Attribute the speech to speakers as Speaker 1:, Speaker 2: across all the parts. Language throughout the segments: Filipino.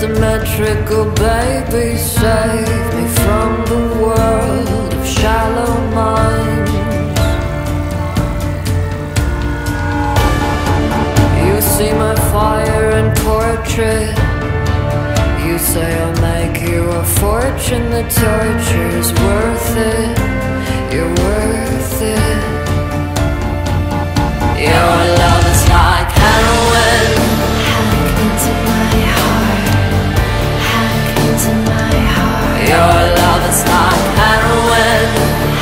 Speaker 1: symmetrical baby, save me from the world of shallow minds. You see my fire and portrait. You say I'll make you a fortune. The torture's worth it. You're worth it. Your love is like heroin. Hack into my heart. Hack into my heart. Your love is like heroin.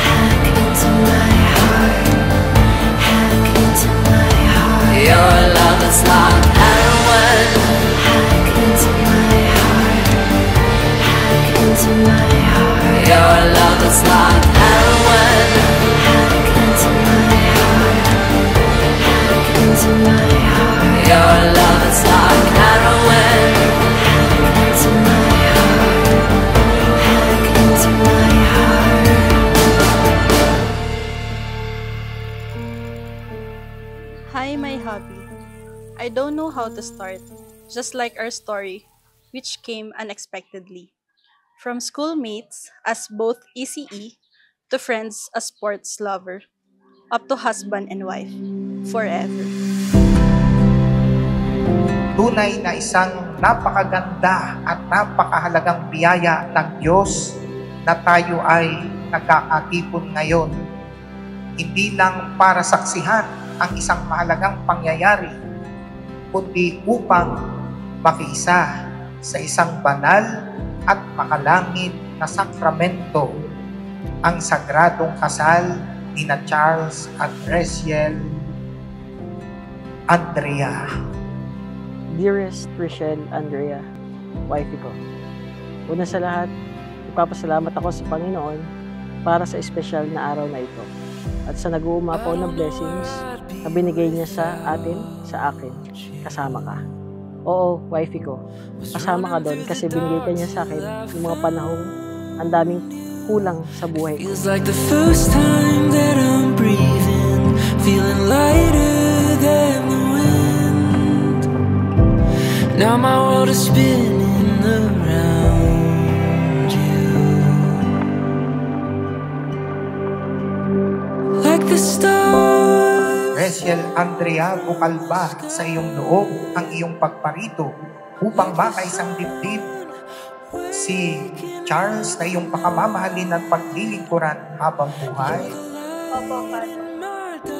Speaker 1: Hack into my heart. Hack into my heart. Your love is like heroin. Hack into my heart. Hack into my heart. Your love is like heroin. Hack into my heart. Hack into my heart. Your love is like heroin. Hack into my heart. Hack into my heart.
Speaker 2: Hi, my hobby. I don't know how to start, just like our story, which came unexpectedly. From schoolmates as both ECE, to friends as sports lover, up to husband and wife, forever.
Speaker 3: Tunay na isang napakaganda at napakahalagang biyaya ng Diyos na tayo ay nagkakatipon ngayon. Hindi lang para saksihan ang isang mahalagang pangyayari, kundi upang makiisa sa isang banal at makalangit na sakramento, ang sagradong kasal ni na Charles at Rachel Andrea.
Speaker 4: Dearest Rachel Andrea, wifey ko. Una sa lahat, nagpapasalamat ako sa Panginoon para sa espesyal na araw na ito at sa nag-uumapaw na blessings na binigay niya sa atin, sa akin, kasama ka. Oo, wifey ko, kasama ka doon kasi binigay ka niya sa akin yung mga panahong ang daming kulang sa buhay ko.
Speaker 1: Feels like the first time that I'm breathing, feeling lighter than the wind. Now my world is spinning around you, like the stars.
Speaker 3: Rachel Andrea, bukal ba sa iyong loob ang iyong pagparito upang makaisang dibdib si Charles na iyong pakamamahalin at paglilingkuran habang buhay?
Speaker 2: Opo, Pato.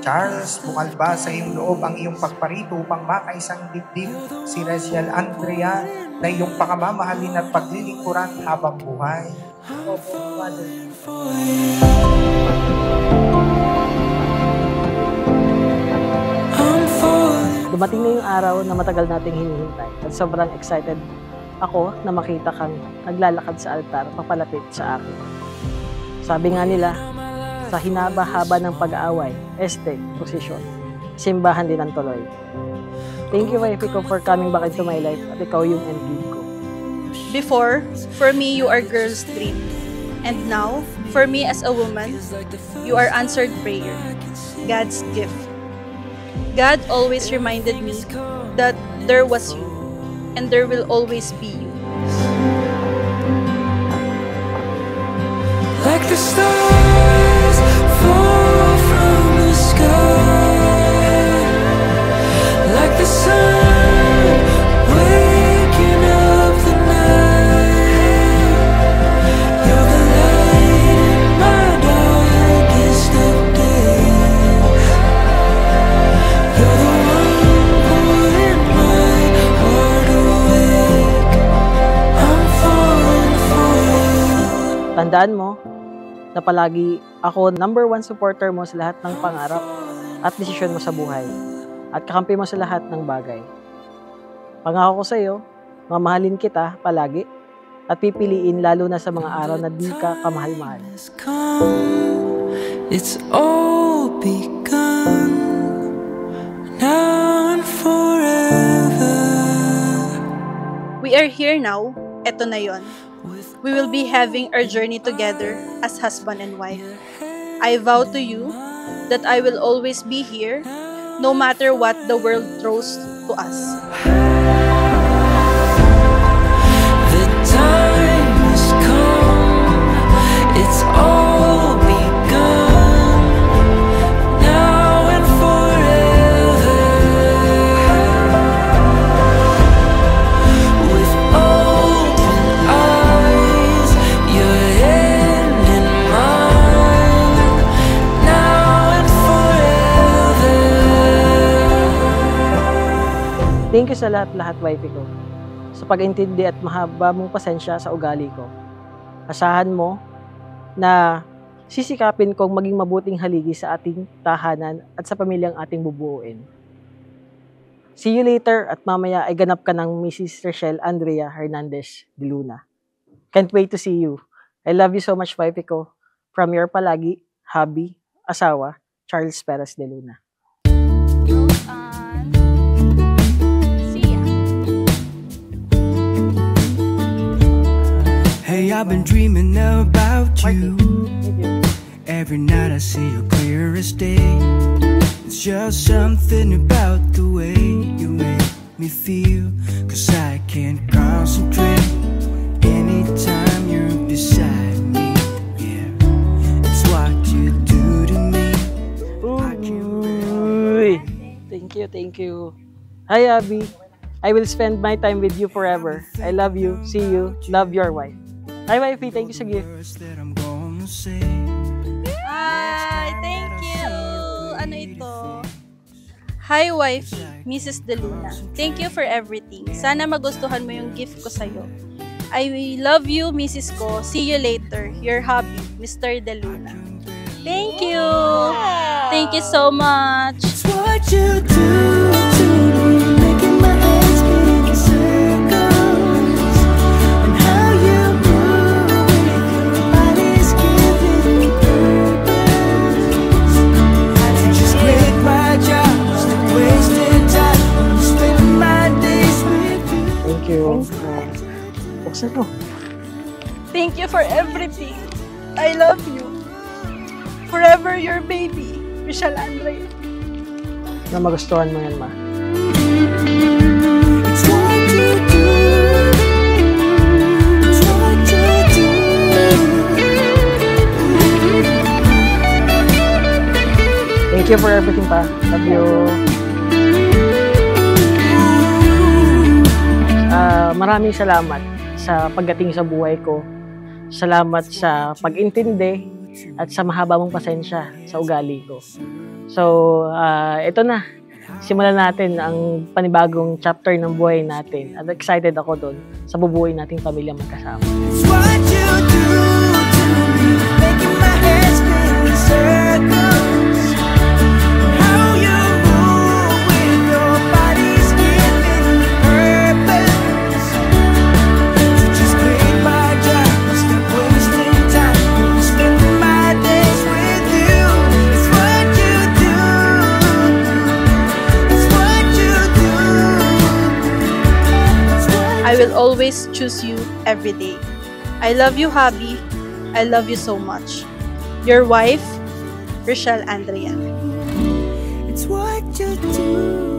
Speaker 3: Charles, bukal ba sa iyong loob ang iyong pagparito upang makaisang dibdib si Rachel Andrea na iyong pakamamahalin at paglilingkuran habang buhay?
Speaker 4: Opo, Father. Dumating na yung araw na matagal nating hinihintay at sobrang excited ako na makita kang naglalakad sa altar papalapit sa akin. Sabi nga nila, sa hinaba-haba ng pag-aaway, posisyon, simbahan din ang tuloy. Thank you, wifey ko, for coming back into my life at ikaw yung endgame ko.
Speaker 2: Before, for me, you are girl's dream. And now, for me as a woman, you are answered prayer, God's gift. God always reminded me that there was you, and there will always be you.
Speaker 1: Like the stars fall from the sky, like the sun waking up the night. You're the light in my darkest of days. You're the one pulling my heart awake. I'm falling for you.
Speaker 4: Tandaan mo na palagi ako #1 supporter mo sa lahat ng pangarap at desisyon mo sa buhay at kakampi mo sa lahat ng bagay. Pangako ko sa iyo, mamahalin kita palagi at pipiliin lalo na sa mga araw na di ka kamahal-mahal.
Speaker 1: It's all begun now and forever.
Speaker 2: We are here now, eto na yon. We will be having our journey together as husband and wife. I vow to you that I will always be here, no matter what the world throws to us.
Speaker 1: Let's all be good now and forever. With open eyes, your hand in mine, now and forever.
Speaker 4: Thank you sa lahat-lahat, wifey ko, sa pag-intindi at mahaba mong pasensya sa ugali ko. Asahan mo na sisikapin kong maging mabuting haligi sa ating tahanan at sa pamilyang ating bubuuin. See you later at mamaya ay ganap ka ng Mrs. Rachel Andrea Hernandez de Luna. Can't wait to see you. I love you so much, wifey ko. From your palagi, hubby, asawa, Charles Perez de Luna.
Speaker 2: See ya.
Speaker 5: Hey, I've been dreaming about you.
Speaker 4: Thank you.
Speaker 5: Every night I see you clear as day. It's just something about the way you make me feel. 'Cause I can't concentrate anytime you're beside me. Yeah, it's what you do to me.
Speaker 4: Uy. Thank you. Hi, Abby. I will spend my time with you forever. I love you. See you. Love your wife. Hi, wifey. Thank you sa gift.
Speaker 5: Words that I'm gonna say.
Speaker 2: Hi, thank you. Ano ito? Hi, wife, Mrs. De Luna. Thank you for everything. Sana magustuhan mo yung gift ko sa'yo. I love you, Mrs. ko. See you later. Your hubby, Mr. De Luna. Thank you. Thank you so much.
Speaker 5: It's what you do to me, making my head spin in circles, and how you move with your body's giving me purpose. You just quit my job, stop wasting time, I'm spending my days with you.
Speaker 4: Thank you. Buksan mo.
Speaker 2: Thank you for everything. I love you. Forever your baby, Michelle Andre.
Speaker 4: Na magustuhan mo yan, ma.
Speaker 5: It's what you do. It's what you do.
Speaker 4: Thank you for everything, pa. Love you. Maraming salamat sa pagdating sa buhay ko. Salamat sa pag-intindi at sa mahaba mong pasensya sa ugali ko. So, ito na. Simulan natin ang panibagong chapter ng buhay natin. At excited ako doon sa bubuhay nating pamilya magkasama.
Speaker 5: It's what you do to me, making my head spin in circles. How you move with your body's giving me purpose. So just quit my job, stop wasting time, I'm spending my days with you. It's what you do. It's what you do. It's what
Speaker 2: I will always choose you every day. I love you, hubby. I love you so much. Your wife, Rachel Andrea.
Speaker 5: It's what you do.